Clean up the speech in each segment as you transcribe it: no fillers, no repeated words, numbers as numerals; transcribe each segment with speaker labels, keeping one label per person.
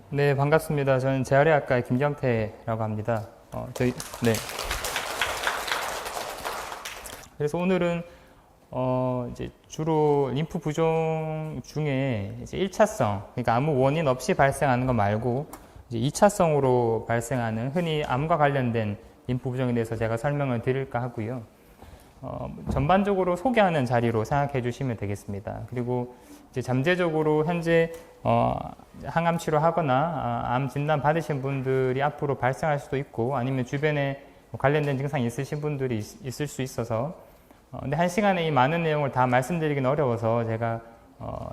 Speaker 1: 네, 반갑습니다. 저는 재활의학과의 김경태라고 합니다. 네. 그래서 오늘은, 이제 주로 림프 부종 중에 이제 1차성, 그러니까 아무 원인 없이 발생하는 거 말고, 이제 2차성으로 발생하는 흔히 암과 관련된 림프 부종에 대해서 제가 설명을 드릴까 하고요. 전반적으로 소개하는 자리로 생각해 주시면 되겠습니다. 그리고 이제 잠재적으로 현재 항암 치료하거나 암 진단 받으신 분들이 앞으로 발생할 수도 있고 아니면 주변에 관련된 증상이 있으신 분들이 있을 수 있어서 근데 한 시간에 이 많은 내용을 다 말씀드리기는 어려워서 제가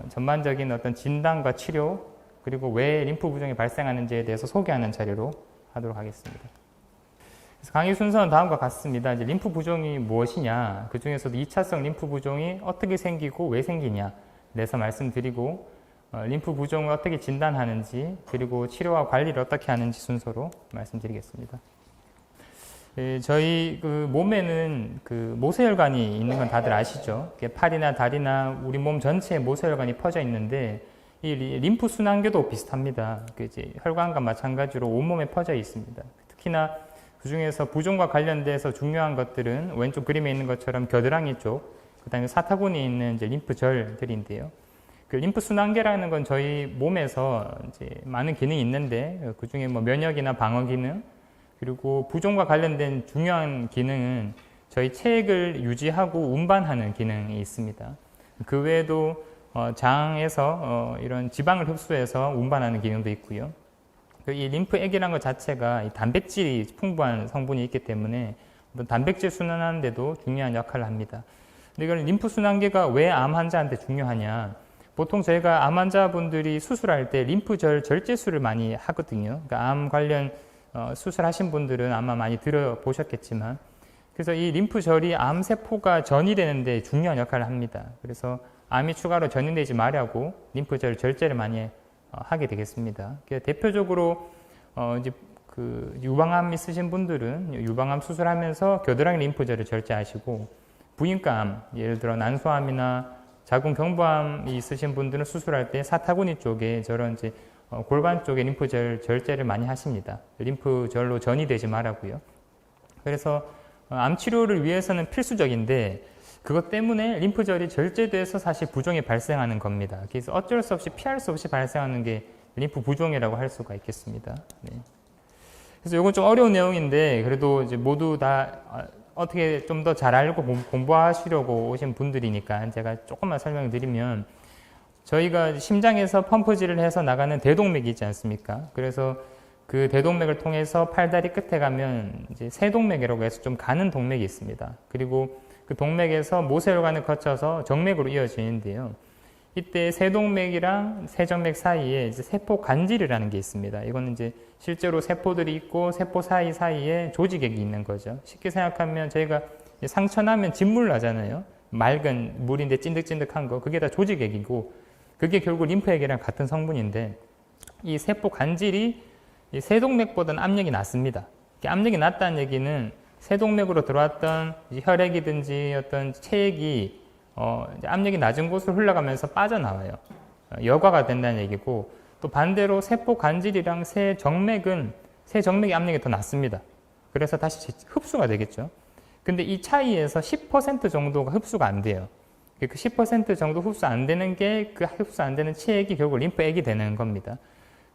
Speaker 1: 전반적인 어떤 진단과 치료 그리고 왜 림프 부종이 발생하는지에 대해서 소개하는 자리로 하도록 하겠습니다. 그래서 강의 순서는 다음과 같습니다. 이제 림프 부종이 무엇이냐, 그 중에서도 2차성 림프 부종이 어떻게 생기고 왜 생기냐 대해서 말씀드리고 림프 부종을 어떻게 진단하는지 그리고 치료와 관리를 어떻게 하는지 순서로 말씀드리겠습니다. 저희 그 몸에는 그 모세혈관이 있는 건 다들 아시죠? 팔이나 다리나 우리 몸 전체에 모세혈관이 퍼져 있는데 이 림프 순환계도 비슷합니다. 이제 혈관과 마찬가지로 온몸에 퍼져 있습니다. 특히나 그 중에서 부종과 관련돼서 중요한 것들은 왼쪽 그림에 있는 것처럼 겨드랑이 쪽, 그 다음에 사타구니에 있는 이제 림프절들인데요. 그 림프 순환계라는 건 저희 몸에서 이제 많은 기능이 있는데 그 중에 뭐 면역이나 방어 기능, 그리고 부종과 관련된 중요한 기능은 저희 체액을 유지하고 운반하는 기능이 있습니다. 그 외에도 장에서 이런 지방을 흡수해서 운반하는 기능도 있고요. 이 림프액이라는 것 자체가 이 단백질이 풍부한 성분이 있기 때문에 단백질 순환하는 데도 중요한 역할을 합니다. 근데 이걸 림프 순환계가 왜 암 환자한테 중요하냐? 보통 저희가 암 환자분들이 수술할 때 림프절 절제술을 많이 하거든요. 그러니까 암 관련 수술하신 분들은 아마 많이 들어보셨겠지만, 그래서 이 림프절이 암세포가 전이되는데 중요한 역할을 합니다. 그래서 암이 추가로 전이되지 말라고 림프절 절제를 많이 하게 되겠습니다. 대표적으로 이제 그 유방암 있으신 분들은 유방암 수술하면서 겨드랑이 림프절을 절제하시고, 부인과암, 예를 들어 난소암이나 자궁경부암이 있으신 분들은 수술할 때 사타구니 쪽에 저런 이제 골반 쪽에 림프절 절제를 많이 하십니다. 림프절로 전이 되지 말라고요. 그래서 암 치료를 위해서는 필수적인데 그것 때문에 림프절이 절제돼서 사실 부종이 발생하는 겁니다. 그래서 어쩔 수 없이 피할 수 없이 발생하는 게 림프 부종이라고 할 수가 있겠습니다. 네. 그래서 이건 좀 어려운 내용인데 그래도 이제 모두 다 어떻게 좀 더 잘 알고 공부하시려고 오신 분들이니까 제가 조금만 설명을 드리면, 저희가 심장에서 펌프질을 해서 나가는 대동맥이 있지 않습니까? 그래서 그 대동맥을 통해서 팔다리 끝에 가면 이제 세동맥이라고 해서 좀 가는 동맥이 있습니다. 그리고 그 동맥에서 모세혈관을 거쳐서 정맥으로 이어지는데요. 이때 세동맥이랑 세정맥 사이에 이제 세포 관질이라는 게 있습니다. 이거는 이제 실제로 세포들이 있고 세포 사이사이에 조직액이 있는 거죠. 쉽게 생각하면 저희가 상처 나면 진물 나잖아요. 맑은 물인데 찐득찐득한 거, 그게 다 조직액이고 그게 결국 림프액이랑 같은 성분인데 이 세포 관질이 이 세동맥보다는 압력이 낮습니다. 압력이 낮다는 얘기는 세동맥으로 들어왔던 혈액이든지 어떤 체액이 압력이 낮은 곳으로 흘러가면서 빠져나와요. 여과가 된다는 얘기고, 또 반대로 세포 관질이랑 세정맥이 압력이 더 낮습니다. 그래서 다시 흡수가 되겠죠. 근데 이 차이에서 10% 정도가 흡수가 안 돼요. 그 10% 정도 흡수 안 되는 게 그 흡수 안 되는 체액이 결국 림프액이 되는 겁니다.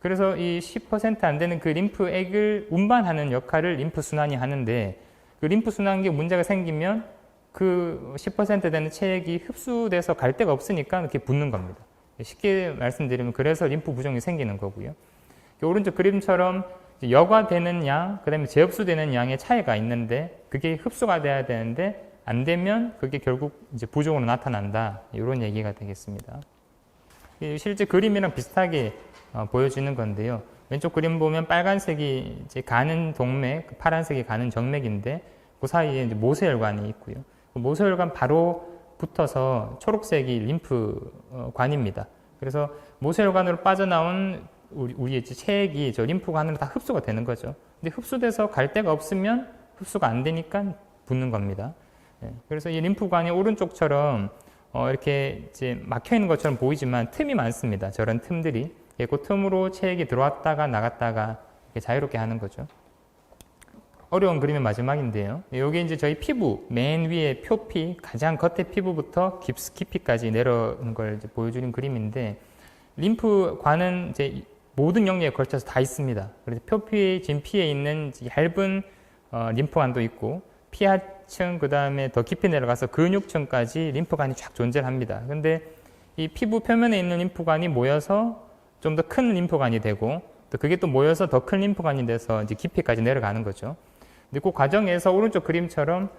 Speaker 1: 그래서 이 10% 안 되는 그 림프액을 운반하는 역할을 림프순환이 하는데, 그 림프순환기에 문제가 생기면 그 10% 되는 체액이 흡수돼서 갈 데가 없으니까 이렇게 붓는 겁니다. 쉽게 말씀드리면 그래서 림프 부종이 생기는 거고요. 오른쪽 그림처럼 여과되는 양, 그 다음에 재흡수되는 양의 차이가 있는데 그게 흡수가 돼야 되는데 안 되면 그게 결국 이제 부종으로 나타난다. 이런 얘기가 되겠습니다. 실제 그림이랑 비슷하게 보여지는 건데요. 왼쪽 그림 보면 빨간색이 이제 가는 동맥, 파란색이 가는 정맥인데 그 사이에 이제 모세혈관이 있고요. 그 모세혈관 바로 붙어서 초록색이 림프관입니다. 그래서 모세혈관으로 빠져나온 우리의 체액이 저 림프관으로 다 흡수가 되는 거죠. 근데 흡수돼서 갈 데가 없으면 흡수가 안 되니까 붓는 겁니다. 그래서 이 림프관이 오른쪽처럼 이렇게 이제 막혀 있는 것처럼 보이지만 틈이 많습니다. 저런 틈들이. 그 틈으로 체액이 들어왔다가 나갔다가 이렇게 자유롭게 하는 거죠. 어려운 그림의 마지막인데요. 여기 이제 저희 피부 맨 위에 표피 가장 겉에 피부부터 깊이까지 내려오는 걸 이제 보여주는 그림인데 림프관은 이제 모든 영역에 걸쳐서 다 있습니다. 그래서 표피 진피에 있는 얇은 림프관도 있고 피하층 그 다음에 더 깊이 내려가서 근육층까지 림프관이 쫙 존재합니다. 근데 이 피부 표면에 있는 림프관이 모여서 좀 더 큰 림프관이 되고 또 그게 또 모여서 더 큰 림프관이 돼서 이제 깊이까지 내려가는 거죠. 근데 그 과정에서 오른쪽 그림처럼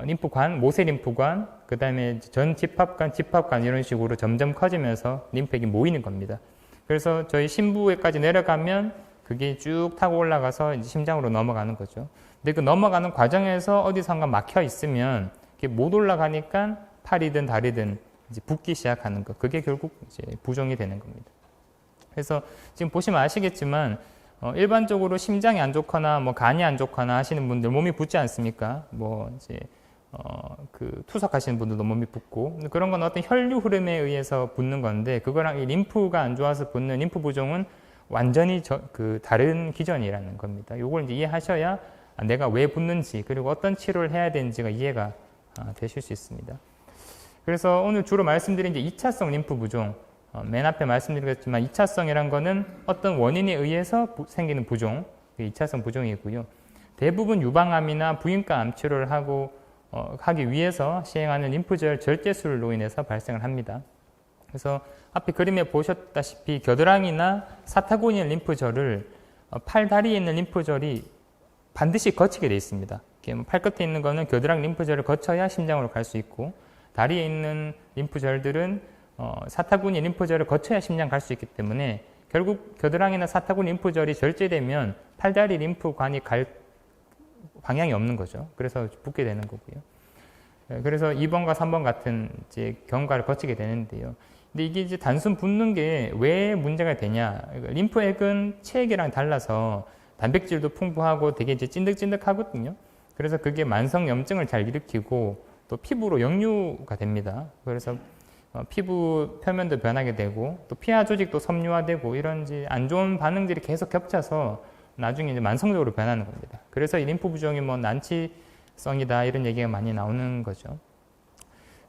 Speaker 1: 림프관, 모세 림프관, 그 다음에 전 집합관, 집합관 이런 식으로 점점 커지면서 림프액이 모이는 겁니다. 그래서 저희 심부에까지 내려가면 그게 쭉 타고 올라가서 이제 심장으로 넘어가는 거죠. 근데 그 넘어가는 과정에서 어디선가 막혀 있으면 이게 못 올라가니까 팔이든 다리든 이제 붓기 시작하는 거. 그게 결국 이제 부종이 되는 겁니다. 그래서 지금 보시면 아시겠지만 일반적으로 심장이 안 좋거나 뭐 간이 안 좋거나 하시는 분들 몸이 붓지 않습니까? 뭐 이제 그 투석하시는 분들도 몸이 붓고 그런 건 어떤 혈류 흐름에 의해서 붓는 건데 그거랑 이 림프가 안 좋아서 붓는 림프 부종은 완전히 그 다른 기전이라는 겁니다. 요걸 이제 이해하셔야 내가 왜 붓는지 그리고 어떤 치료를 해야 되는지가 이해가 되실 수 있습니다. 그래서 오늘 주로 말씀드린 이제 2차성 림프 부종 맨 앞에 말씀드렸지만 2차성이란 거는 어떤 원인에 의해서 생기는 부종, 2차성 부종이고요. 대부분 유방암이나 부인과 암 치료를 하기 위해서 시행하는 림프절 절제술로 인해서 발생을 합니다. 그래서 앞에 그림에 보셨다시피 겨드랑이나 사타구니에 있는 림프절을 팔, 다리에 있는 림프절이 반드시 거치게 되어 있습니다. 팔끝에 있는 거는 겨드랑이 림프절을 거쳐야 심장으로 갈 수 있고 다리에 있는 림프절들은 사타구니 림프절을 거쳐야 심장 갈 수 있기 때문에 결국 겨드랑이나 사타구니 림프절이 절제되면 팔다리 림프관이 갈 방향이 없는 거죠. 그래서 붓게 되는 거고요. 그래서 2번과 3번 같은 이제 경과를 거치게 되는데요. 근데 이게 이제 단순 붓는 게 왜 문제가 되냐? 림프액은 체액이랑 달라서 단백질도 풍부하고 되게 이제 찐득찐득하거든요. 그래서 그게 만성 염증을 잘 일으키고 또 피부로 역류가 됩니다. 그래서 피부 표면도 변하게 되고 또 피하 조직도 섬유화되고 이런 이제 안 좋은 반응들이 계속 겹쳐서 나중에 이제 만성적으로 변하는 겁니다. 그래서 이 림프 부종이 뭐 난치성이다 이런 얘기가 많이 나오는 거죠.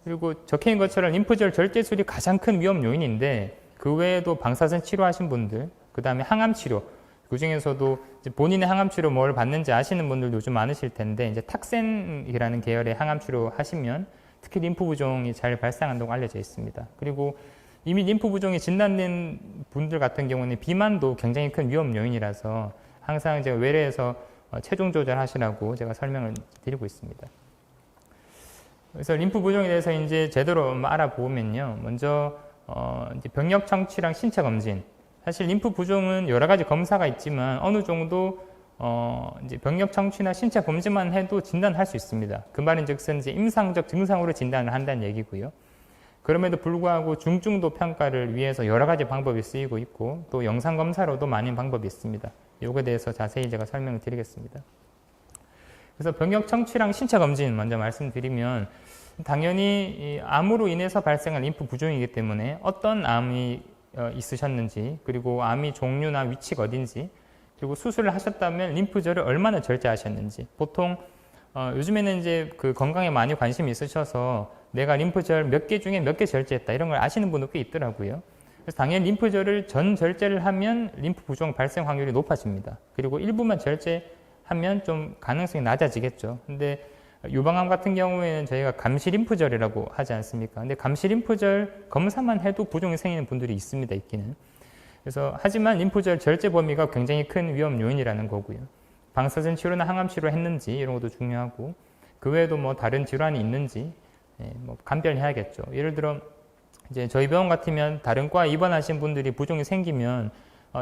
Speaker 1: 그리고 적혀 있는 것처럼 림프절 절제술이 가장 큰 위험 요인인데 그 외에도 방사선 치료하신 분들, 그 다음에 항암 치료, 그 중에서도 본인의 항암 치료 뭘 받는지 아시는 분들도 요즘 많으실 텐데 이제 탁센이라는 계열의 항암 치료 하시면 특히 림프 부종이 잘 발생한다고 알려져 있습니다. 그리고 이미 림프 부종이 진단된 분들 같은 경우는 비만도 굉장히 큰 위험 요인이라서 항상 제가 외래에서 체중 조절하시라고 제가 설명을 드리고 있습니다. 그래서 림프 부종에 대해서 이제 제대로 알아보면요. 먼저 이제 병력 청취랑 신체 검진. 사실 림프 부종은 여러 가지 검사가 있지만 어느 정도 이제 병력 청취나 신체 검진만 해도 진단할 수 있습니다. 그 말인즉슨 이제 임상적 증상으로 진단을 한다는 얘기고요. 그럼에도 불구하고 중증도 평가를 위해서 여러 가지 방법이 쓰이고 있고 또 영상 검사로도 많은 방법이 있습니다. 이거에 대해서 자세히 제가 설명을 드리겠습니다. 그래서 병력 청취랑 신체 검진 먼저 말씀드리면 당연히 암으로 인해서 발생한 림프 부종이기 때문에 어떤 암이 있으셨는지 그리고 암이 종류나 위치가 어딘지 그리고 수술을 하셨다면 림프절을 얼마나 절제하셨는지 보통 요즘에는 이제 그 건강에 많이 관심이 있으셔서 내가 림프절 몇 개 중에 몇 개 절제했다 이런 걸 아시는 분도 꽤 있더라고요. 그래서 당연히 림프절을 전 절제를 하면 림프 부종 발생 확률이 높아집니다. 그리고 일부만 절제하면 좀 가능성이 낮아지겠죠. 근데 유방암 같은 경우에는 저희가 감시 림프절이라고 하지 않습니까? 근데 감시 림프절 검사만 해도 부종이 생기는 분들이 있습니다, 있기는. 그래서 하지만 림프절 절제 범위가 굉장히 큰 위험 요인이라는 거고요. 방사선 치료나 항암 치료 했는지 이런 것도 중요하고 그 외에도 뭐 다른 질환이 있는지 뭐 감별해야겠죠. 예를 들어 이제 저희 병원 같으면 다른 과 입원하신 분들이 부종이 생기면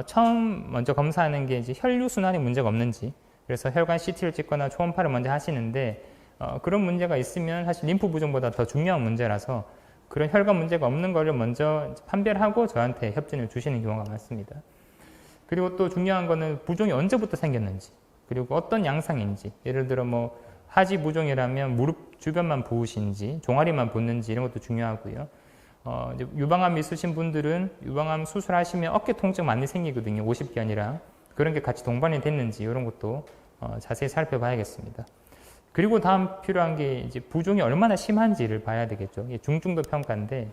Speaker 1: 처음 먼저 검사하는 게 이제 혈류 순환에 문제가 없는지 그래서 혈관 CT를 찍거나 초음파를 먼저 하시는데 그런 문제가 있으면 사실 림프 부종보다 더 중요한 문제라서 그런 혈관 문제가 없는 거를 먼저 판별하고 저한테 협진을 주시는 경우가 많습니다. 그리고 또 중요한 거는 부종이 언제부터 생겼는지 그리고 어떤 양상인지 예를 들어 뭐 하지 부종이라면 무릎 주변만 부으신지 종아리만 붓는지 이런 것도 중요하고요. 이제 유방암 있으신 분들은 유방암 수술하시면 어깨 통증 많이 생기거든요. 50견이랑. 그런 게 같이 동반이 됐는지 이런 것도 자세히 살펴봐야겠습니다. 그리고 다음 필요한 게 이제 부종이 얼마나 심한지를 봐야 되겠죠. 이게 중증도 평가인데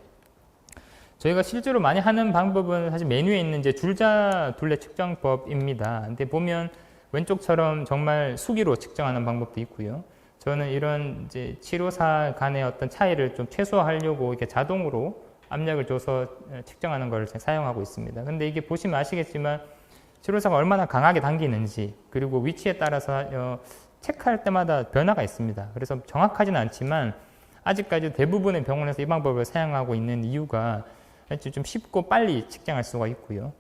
Speaker 1: 저희가 실제로 많이 하는 방법은 사실 메뉴에 있는 이제 줄자 둘레 측정법입니다. 근데 보면 왼쪽처럼 정말 수기로 측정하는 방법도 있고요. 저는 이런 이제 치료사 간의 어떤 차이를 좀 최소화하려고 이렇게 자동으로 압력을 줘서 측정하는 걸 사용하고 있습니다. 근데 이게 보시면 아시겠지만 치료사가 얼마나 강하게 당기는지 그리고 위치에 따라서 체크할 때마다 변화가 있습니다. 그래서 정확하지는 않지만 아직까지 대부분의 병원에서 이 방법을 사용하고 있는 이유가 좀 쉽고 빨리 측정할 수가 있고요.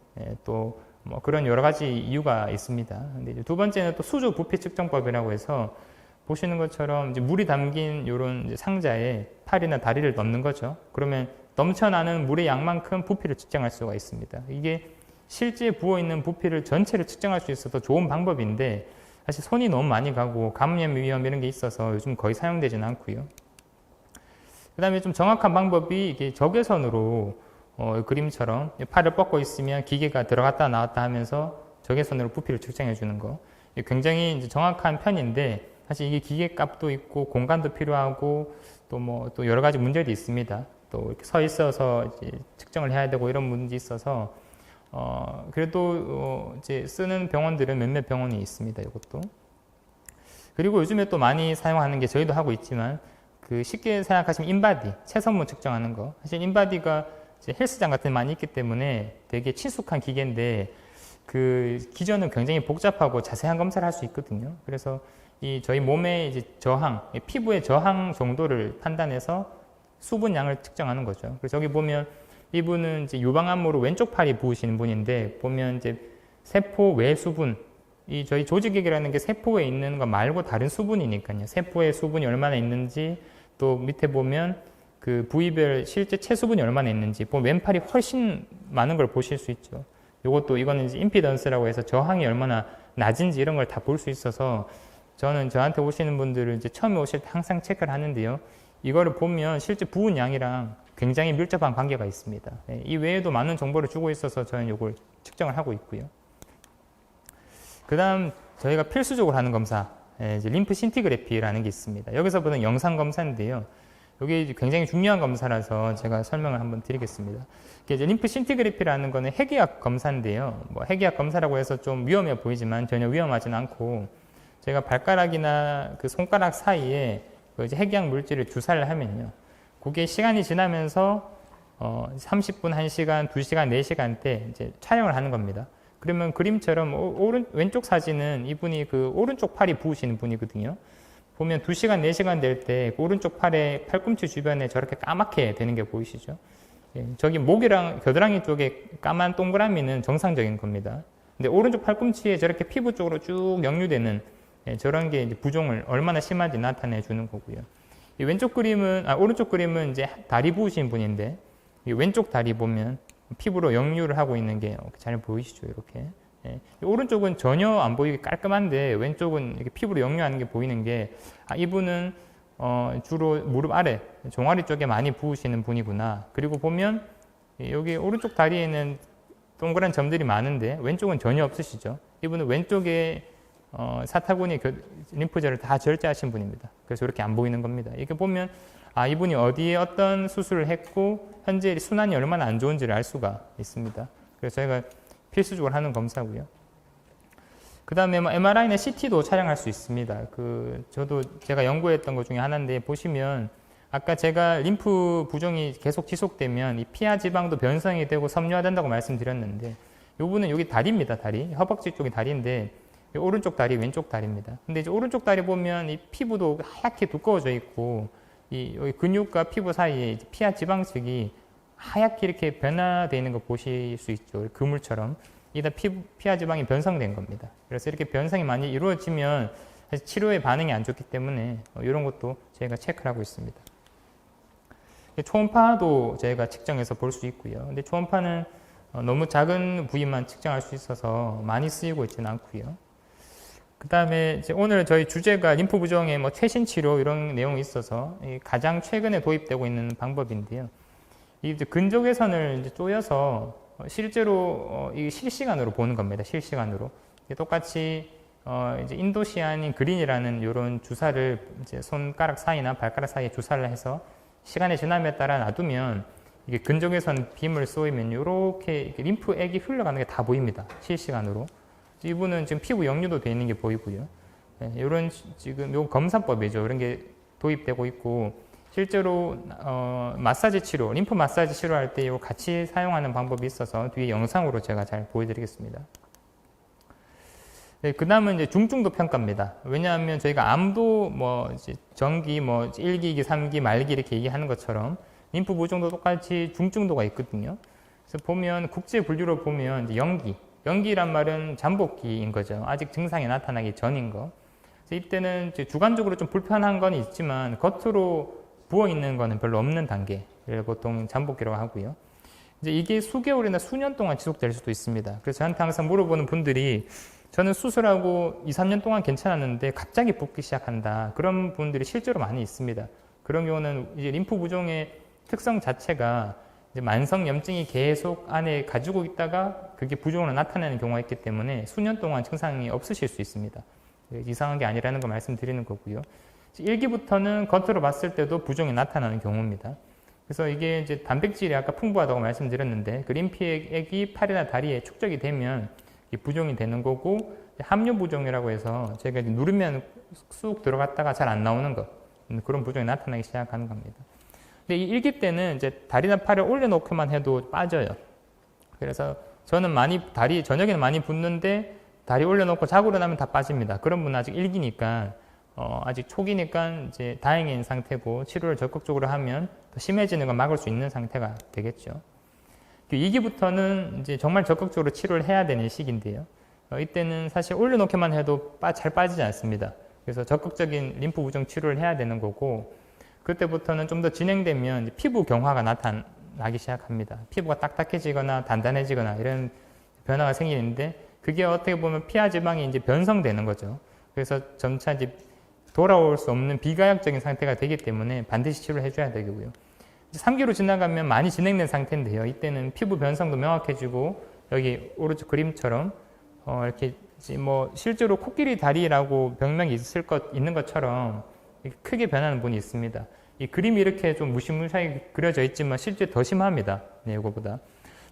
Speaker 1: 또 뭐 그런 여러 가지 이유가 있습니다. 근데 이제 두 번째는 또 수조 부피 측정법이라고 해서 보시는 것처럼 이제 물이 담긴 이런 상자에 팔이나 다리를 넣는 거죠. 그러면 넘쳐나는 물의 양만큼 부피를 측정할 수가 있습니다. 이게 실제 부어있는 부피를 전체를 측정할 수 있어서 좋은 방법인데 사실 손이 너무 많이 가고 감염 위험 이런 게 있어서 요즘 거의 사용되지는 않고요. 그 다음에 좀 정확한 방법이 이게 적외선으로 그림처럼 팔을 뻗고 있으면 기계가 들어갔다 나왔다 하면서 적외선으로 부피를 측정해 주는 거. 굉장히 이제 정확한 편인데 사실 이게 기계 값도 있고 공간도 필요하고 또 여러 가지 문제도 있습니다. 또 이렇게 서 있어서 이제 측정을 해야 되고 이런 문제 있어서 그래도 이제 쓰는 병원들은 몇몇 병원이 있습니다. 이것도. 그리고 요즘에 또 많이 사용하는 게 저희도 하고 있지만 그 쉽게 생각하시면 인바디, 체성분 측정하는 거. 사실 인바디가 이제 헬스장 같은 데 많이 있기 때문에 되게 친숙한 기계인데 그 기전은 굉장히 복잡하고 자세한 검사를 할 수 있거든요. 그래서 이 저희 몸의 이제 저항, 피부의 저항 정도를 판단해서 수분량을 측정하는 거죠. 그래서 여기 보면 이분은 이제 유방암으로 왼쪽 팔이 부으시는 분인데 보면 이제 세포 외 수분, 이 저희 조직액이라는 게 세포에 있는 거 말고 다른 수분이니까요. 세포에 수분이 얼마나 있는지 또 밑에 보면 그 부위별 실제 체수분이 얼마나 있는지 보면 왼팔이 훨씬 많은 걸 보실 수 있죠. 이거는 이제 임피던스라고 해서 저항이 얼마나 낮은지 이런 걸 다 볼 수 있어서 저는 저한테 오시는 분들을 이제 처음에 오실 때 항상 체크를 하는데요. 이거를 보면 실제 부은 양이랑 굉장히 밀접한 관계가 있습니다. 이 외에도 많은 정보를 주고 있어서 저는 이걸 측정을 하고 있고요. 그 다음 저희가 필수적으로 하는 검사, 이제 림프 신티그래피라는 게 있습니다. 여기서 보는 영상 검사인데요. 이게 굉장히 중요한 검사라서 제가 설명을 한번 드리겠습니다. 이제 림프 신티그래피라는 거는 핵의학 검사인데요. 뭐 핵의학 검사라고 해서 좀 위험해 보이지만 전혀 위험하진 않고 제가 발가락이나 그 손가락 사이에 그 이제 핵의학 물질을 주사를 하면요. 그게 시간이 지나면서 30분, 1시간, 2시간, 4시간 때 이제 촬영을 하는 겁니다. 그러면 그림처럼 왼쪽 사진은 이분이 그 오른쪽 팔이 부으시는 분이거든요. 보면 2시간, 4시간 될 때 오른쪽 팔에 팔꿈치 주변에 저렇게 까맣게 되는 게 보이시죠? 저기 목이랑 겨드랑이 쪽에 까만 동그라미는 정상적인 겁니다. 근데 오른쪽 팔꿈치에 저렇게 피부 쪽으로 쭉 역류되는 저런 게 이제 부종을 얼마나 심한지 나타내 주는 거고요. 이 왼쪽 그림은, 오른쪽 그림은 이제 다리 부으신 분인데, 이 왼쪽 다리 보면 피부로 역류를 하고 있는 게 잘 보이시죠? 이렇게. 오른쪽은 전혀 안 보이게 깔끔한데 왼쪽은 이렇게 피부로 역류하는 게 보이는 게 이분은 주로 무릎 아래 종아리 쪽에 많이 부으시는 분이구나. 그리고 보면 여기 오른쪽 다리에는 동그란 점들이 많은데 왼쪽은 전혀 없으시죠. 이분은 왼쪽에 사타구니 림프절을 다 절제하신 분입니다. 그래서 이렇게 안 보이는 겁니다. 이렇게 보면 이분이 어디에 어떤 수술을 했고 현재 순환이 얼마나 안 좋은지를 알 수가 있습니다. 그래서 저희가 필수적으로 하는 검사고요. 그 다음에 MRI나 CT도 촬영할 수 있습니다. 저도 제가 연구했던 것 중에 하나인데 보시면 아까 제가 림프 부종이 계속 지속되면 이 피하 지방도 변성이 되고 섬유화된다고 말씀드렸는데 요분은 여기 다리입니다. 다리. 허벅지 쪽이 다리인데 오른쪽 다리, 왼쪽 다리입니다. 근데 이제 오른쪽 다리 보면 이 피부도 하얗게 두꺼워져 있고 여기 근육과 피부 사이에 피하 지방층이 하얗게 이렇게 변화되어 있는 거 보실 수 있죠. 그물처럼. 이다 피하 지방이 변성된 겁니다. 그래서 이렇게 변성이 많이 이루어지면 사실 치료에 반응이 안 좋기 때문에 이런 것도 저희가 체크를 하고 있습니다. 초음파도 저희가 측정해서 볼 수 있고요. 근데 초음파는 너무 작은 부위만 측정할 수 있어서 많이 쓰이고 있지는 않고요. 그 다음에 오늘 저희 주제가 림프 부종의 최신 치료 이런 내용이 있어서 가장 최근에 도입되고 있는 방법인데요. 이 이제 근적외선을 이제 쪼여서 실제로 이 실시간으로 보는 겁니다. 실시간으로. 똑같이 이제 인도시아닌 그린이라는 이런 주사를 이제 손가락 사이나 발가락 사이에 주사를 해서 시간의 지남에 따라 놔두면 이게 근적외선 빔을 쏘이면 이렇게 림프액이 흘러가는 게 다 보입니다. 실시간으로. 이분은 지금 피부 역류도 되어 있는 게 보이고요. 네, 이런 지금 요 검사법이죠. 이런 게 도입되고 있고 실제로 마사지 치료, 림프 마사지 치료할 때 이거 같이 사용하는 방법이 있어서 뒤에 영상으로 제가 잘 보여드리겠습니다. 네, 그 다음은 이제 중증도 평가입니다. 왜냐하면 저희가 암도 뭐 이제 정기, 뭐 1기, 2기, 3기, 말기 이렇게 얘기하는 것처럼 림프 부종도 똑같이 중증도가 있거든요. 그래서 보면 국제 분류로 보면 이제 영기, 영기란 말은 잠복기인 거죠. 아직 증상이 나타나기 전인 거. 그래서 이때는 이제 주관적으로 좀 불편한 건 있지만 겉으로 부어 있는 거는 별로 없는 단계를 보통 잠복기라고 하고요. 이제 이게 수개월이나 수년 동안 지속될 수도 있습니다. 그래서 저한테 항상 물어보는 분들이 저는 수술하고 2, 3년 동안 괜찮았는데 갑자기 붓기 시작한다. 그런 분들이 실제로 많이 있습니다. 그런 경우는 이제 림프 부종의 특성 자체가 이제 만성 염증이 계속 안에 가지고 있다가 그게 부종으로 나타나는 경우가 있기 때문에 수년 동안 증상이 없으실 수 있습니다. 이상한 게 아니라는 거 말씀드리는 거고요. 1기부터는 겉으로 봤을 때도 부종이 나타나는 경우입니다. 그래서 이게 이제 단백질이 아까 풍부하다고 말씀드렸는데 그 림프액이 팔이나 다리에 축적이 되면 부종이 되는 거고 함유 부종이라고 해서 제가 누르면 쑥 들어갔다가 잘 안 나오는 것 그런 부종이 나타나기 시작하는 겁니다. 근데 이 1기 때는 이제 다리나 팔을 올려놓기만 해도 빠져요. 그래서 저는 다리 저녁에는 많이 붓는데 다리 올려놓고 자고 일어나면 다 빠집니다. 그런 분은 아직 1기니까 아직 초기니까 이제 다행인 상태고 치료를 적극적으로 하면 더 심해지는 걸 막을 수 있는 상태가 되겠죠. 2기부터는 이제 정말 적극적으로 치료를 해야 되는 시기인데요. 이때는 사실 올려놓기만 해도 잘 빠지지 않습니다. 그래서 적극적인 림프 부종 치료를 해야 되는 거고 그때부터는 좀 더 진행되면 피부 경화가 나타나기 시작합니다. 피부가 딱딱해지거나 단단해지거나 이런 변화가 생기는데 그게 어떻게 보면 피하 지방이 이제 변성되는 거죠. 그래서 점차 이제 돌아올 수 없는 비가역적인 상태가 되기 때문에 반드시 치료를 해줘야 되고요. 3기로 지나가면 많이 진행된 상태인데요. 이때는 피부 변성도 명확해지고 여기 오른쪽 그림처럼 이렇게 뭐 실제로 코끼리 다리라고 병명이 있는 것처럼 크게 변하는 분이 있습니다. 이 그림이 이렇게 좀 무시무시하게 그려져 있지만 실제 더 심합니다. 네, 이거보다.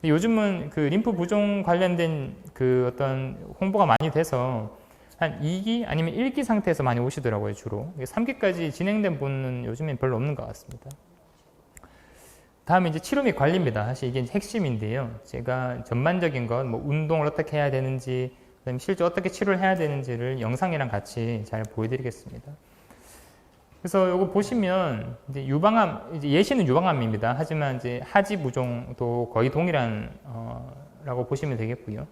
Speaker 1: 요즘은 그 림프 부종 관련된 그 어떤 홍보가 많이 돼서 한 2기 아니면 1기 상태에서 많이 오시더라고요, 주로. 3기까지 진행된 분은 요즘엔 별로 없는 것 같습니다. 다음에 이제 치료 및 관리입니다. 사실 이게 핵심인데요. 제가 전반적인 것, 뭐 운동을 어떻게 해야 되는지, 그다음에 실제 어떻게 치료를 해야 되는지를 영상이랑 같이 잘 보여드리겠습니다. 그래서 이거 보시면 이제 유방암, 이제 예시는 유방암입니다. 하지만 이제 하지 부종도 거의 동일한 라고 보시면 되겠고요.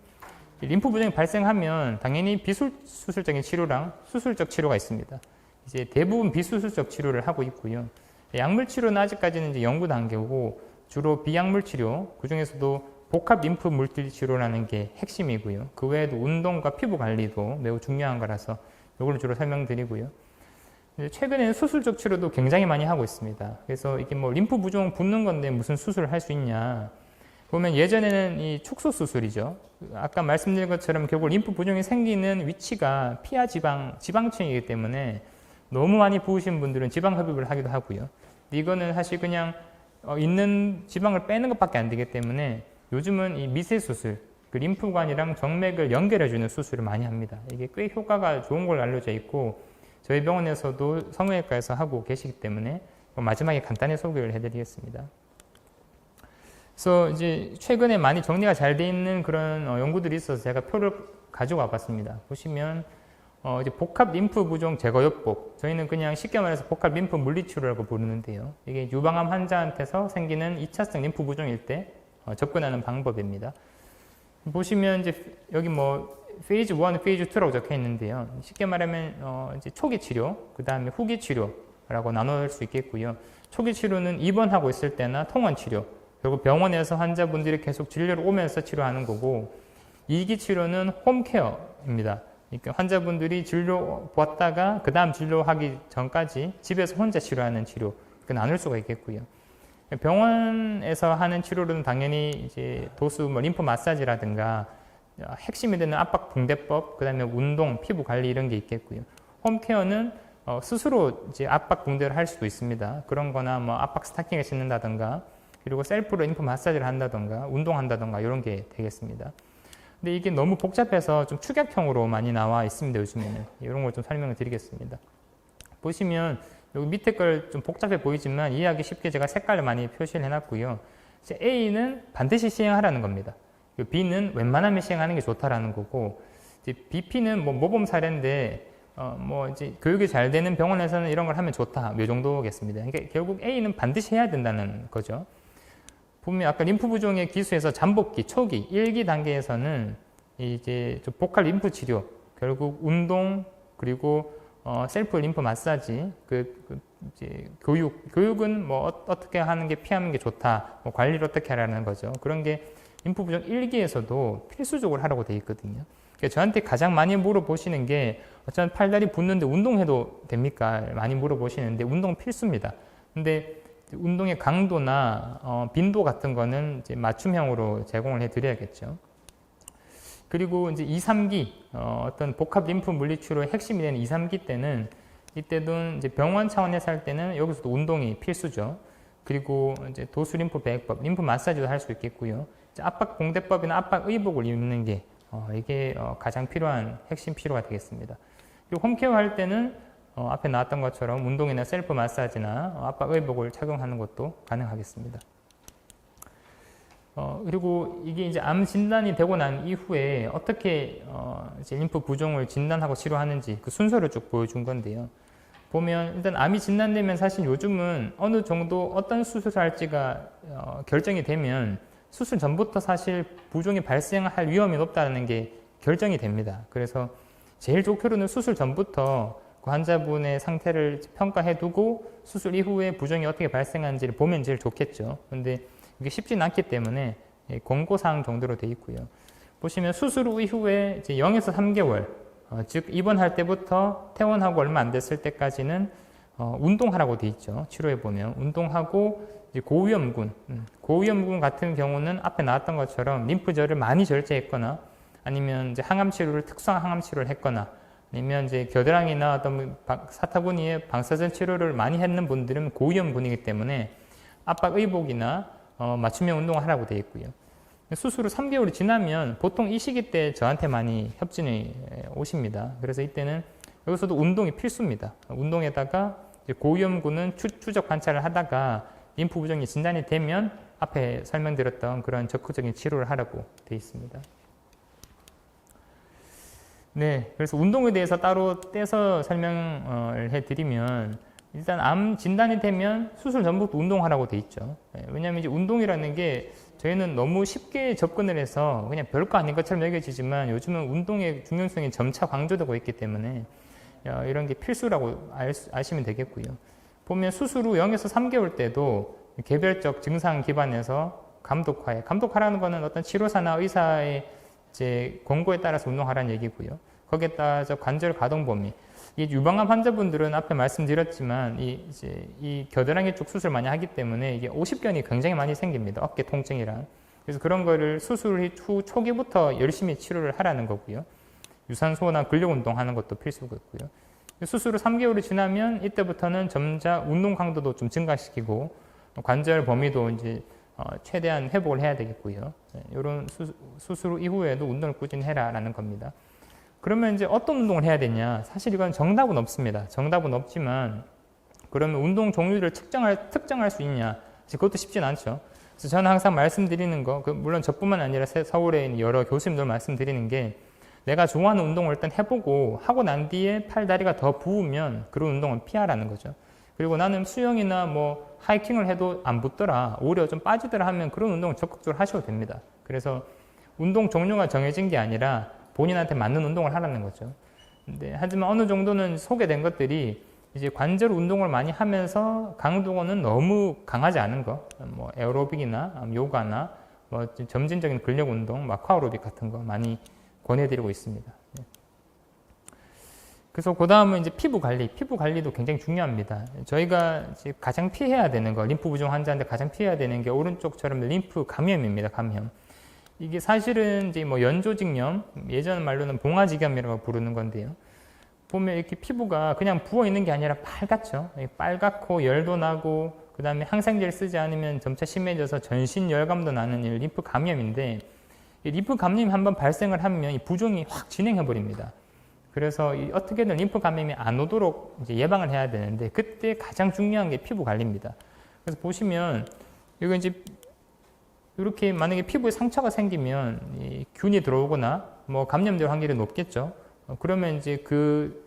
Speaker 1: 림프 부종이 발생하면 당연히 비수술적인 치료랑 수술적 치료가 있습니다. 이제 대부분 비수술적 치료를 하고 있고요. 약물 치료는 아직까지는 이제 연구 단계고 주로 비약물 치료, 그 중에서도 복합 림프 물질 치료라는 게 핵심이고요. 그 외에도 운동과 피부 관리도 매우 중요한 거라서 이걸 주로 설명드리고요. 최근에는 수술적 치료도 굉장히 많이 하고 있습니다. 그래서 이게 뭐 림프 부종 붓는 건데 무슨 수술을 할 수 있냐. 보면 예전에는 이 축소 수술이죠. 아까 말씀드린 것처럼 결국 림프 부종이 생기는 위치가 피하 지방층이기 때문에 너무 많이 부으신 분들은 지방 흡입을 하기도 하고요. 이거는 사실 그냥 있는 지방을 빼는 것밖에 안 되기 때문에 요즘은 이 미세 수술, 그 림프관이랑 정맥을 연결해주는 수술을 많이 합니다. 이게 꽤 효과가 좋은 걸로 알려져 있고 저희 병원에서도 성형외과에서 하고 계시기 때문에 마지막에 간단히 소개를 해드리겠습니다. 그래서 이제 최근에 많이 정리가 잘 돼 있는 그런 연구들이 있어서 제가 표를 가지고 와봤습니다. 보시면 이제 복합 림프 부종 제거요법, 저희는 그냥 쉽게 말해서 복합 림프 물리치료라고 부르는데요. 이게 유방암 환자한테서 생기는 2차성 림프 부종일 때 접근하는 방법입니다. 보시면 이제 여기 뭐 페이즈 1, 페이즈 2라고 적혀 있는데요. 쉽게 말하면 이제 초기 치료, 그 다음에 후기 치료라고 나눌 수 있겠고요. 초기 치료는 입원하고 있을 때나 통원 치료, 그리고 병원에서 환자분들이 계속 진료를 오면서 치료하는 거고, 2기 치료는 홈케어입니다. 그러니까 환자분들이 진료 받다가 그 다음 진료하기 전까지 집에서 혼자 치료하는 치료, 이렇게 나눌 수가 있겠고요. 병원에서 하는 치료는 당연히 이제 도수, 뭐 림프 마사지라든가 핵심이 되는 압박 붕대법, 그다음에 운동, 피부 관리 이런 게 있겠고요. 홈케어는 스스로 이제 압박 붕대를 할 수도 있습니다. 그런 거나 뭐 압박 스타킹을 신는다든가, 그리고 셀프로 림프 마사지를 한다든가, 운동한다든가 이런 게 되겠습니다. 근데 이게 너무 복잡해서 좀 축약형으로 많이 나와 있습니다, 요즘에는. 이런 걸 좀 설명을 드리겠습니다. 보시면 여기 밑에 걸 좀 복잡해 보이지만 이해하기 쉽게 제가 색깔을 많이 표시를 해놨고요. 이제 A는 반드시 시행하라는 겁니다. B는 웬만하면 시행하는 게 좋다라는 거고, 이제 BP는 뭐 모범 사례인데 뭐 이제 교육이 잘 되는 병원에서는 이런 걸 하면 좋다, 이 정도겠습니다. 그러니까 결국 A는 반드시 해야 된다는 거죠. 보면 아까 림프 부종의 기수에서 잠복기 초기 1기 단계에서는 이제 좀 복합 림프 치료, 결국 운동, 그리고 셀프 림프 마사지, 이제 교육은 뭐 어떻게 하는 게 피하는 게 좋다, 뭐 관리를 어떻게 하라는 거죠. 그런 게 림프 부종 1기에서도 필수적으로 하라고 돼 있거든요. 그러니까 저한테 가장 많이 물어보시는 게 어쩌면 팔다리 붓는데 운동해도 됩니까? 많이 물어보시는데 운동 필수입니다. 근데 운동의 강도나 빈도 같은 거는 이제 맞춤형으로 제공을 해 드려야겠죠. 그리고 이제 2, 3기 어떤 복합 림프 물리치료의 핵심이 되는 2, 3기 때는 이때도 이제 병원 차원에서 할 때는 여기서도 운동이 필수죠. 그리고 이제 도수 림프 배액법, 림프 마사지도 할 수 있겠고요. 이제 압박 봉대법이나 압박 의복을 입는 게 이게 가장 필요한 핵심 필요가 되겠습니다. 그리고 홈케어 할 때는 앞에 나왔던 것처럼 운동이나 셀프 마사지나 압박 의복을 착용하는 것도 가능하겠습니다. 그리고 이게 이제 암 진단이 되고 난 이후에 어떻게 이제 림프 부종을 진단하고 치료하는지 그 순서를 쭉 보여준 건데요. 보면 일단 암이 진단되면 사실 요즘은 어느 정도 어떤 수술을 할지가 결정이 되면 수술 전부터 사실 부종이 발생할 위험이 높다는 게 결정이 됩니다. 그래서 제일 좋게로는 수술 전부터 그 환자분의 상태를 평가해 두고 수술 이후에 부종이 어떻게 발생하는지를 보면 제일 좋겠죠. 근데 이게 쉽지는 않기 때문에 권고사항 정도로 되어 있고요. 보시면 수술 이후에 이제 0에서 3개월, 즉 입원할 때부터 퇴원하고 얼마 안 됐을 때까지는 운동하라고 되어 있죠. 치료해 보면 운동하고 이제 고위험군 같은 경우는 앞에 나왔던 것처럼 림프절을 많이 절제했거나 아니면 이제 항암 치료를 특수한 항암 치료를 했거나 아니면 이제 겨드랑이나 어떤 사타구니의 방사선 치료를 많이 했는 분들은 고위험군이기 때문에 압박 의복이나 맞춤형 운동을 하라고 되어 있고요. 수술 후 3개월이 지나면 보통 이 시기 때 저한테 많이 협진이 오십니다. 그래서 이때는 여기서도 운동이 필수입니다. 운동에다가 고위험군은 추적 관찰을 하다가 림프 부종이 진단이 되면 앞에 설명드렸던 그런 적극적인 치료를 하라고 되어 있습니다. 네, 그래서 운동에 대해서 따로 떼서 설명을 해드리면 일단 암 진단이 되면 수술 전부터 운동하라고 돼 있죠. 왜냐하면 이제 운동이라는 게 저희는 너무 쉽게 접근을 해서 그냥 별거 아닌 것처럼 여겨지지만 요즘은 운동의 중요성이 점차 강조되고 있기 때문에 이런 게 필수라고 아시면 되겠고요. 보면 수술 후 0에서 3개월 때도 개별적 증상 기반에서 감독하라는 것은 어떤 치료사나 의사의 이제 권고에 따라서 운동하라는 얘기고요. 거기에 따라서 관절 가동 범위. 이 유방암 환자분들은 앞에 말씀드렸지만 이 겨드랑이 쪽 수술 많이 하기 때문에 이게 오십견이 굉장히 많이 생깁니다. 어깨 통증이랑. 그래서 그런 거를 수술 후 초기부터 열심히 치료를 하라는 거고요. 유산소나 근력 운동하는 것도 필수겠고요. 수술 후 3개월이 지나면 이때부터는 점차 운동 강도도 좀 증가시키고 관절 범위도 이제 최대한 회복을 해야 되겠고요. 이런 수술 후 이후에도 운동을 꾸준히 해라라는 겁니다. 그러면 이제 어떤 운동을 해야 되냐? 사실 이건 정답은 없습니다. 정답은 없지만 그러면 운동 종류를 특정할 수 있냐? 그것도 쉽진 않죠. 그래서 저는 항상 말씀드리는 거, 물론 저뿐만 아니라 서울에 있는 여러 교수님들 말씀드리는 게 내가 좋아하는 운동을 일단 해보고 하고 난 뒤에 팔, 다리가 더 부으면 그런 운동은 피하라는 거죠. 그리고 나는 수영이나 뭐 하이킹을 해도 안 붙더라, 오히려 좀 빠지더라 하면 그런 운동을 적극적으로 하셔도 됩니다. 그래서 운동 종류가 정해진 게 아니라 본인한테 맞는 운동을 하라는 거죠. 근데 하지만 어느 정도는 소개된 것들이 이제 관절 운동을 많이 하면서 강도는 너무 강하지 않은 거, 뭐 에어로빅이나 요가나 뭐 점진적인 근력 운동, 아쿠아로빅 같은 거 많이 권해드리고 있습니다. 그래서 그 다음은 이제 피부 관리도 굉장히 중요합니다. 저희가 이제 가장 피해야 되는 거, 림프 부종 환자인데 가장 피해야 되는 게 오른쪽처럼 림프 감염입니다. 감염. 이게 사실은 이제 뭐 연조직염, 예전 말로는 봉화지겸이라고 부르는 건데요. 보면 이렇게 피부가 그냥 부어 있는 게 아니라 빨갛죠. 빨갛고 열도 나고, 그 다음에 항생제를 쓰지 않으면 점차 심해져서 전신 열감도 나는 이 림프 감염인데, 이 림프 감염이 한번 발생을 하면 이 부종이 확 진행해 버립니다. 그래서 어떻게든 림프 감염이 안 오도록 이제 예방을 해야 되는데, 그때 가장 중요한 게 피부 관리입니다. 그래서 보시면 이거 이제 이렇게 만약에 피부에 상처가 생기면 이 균이 들어오거나 뭐 감염될 확률이 높겠죠. 그러면 이제 그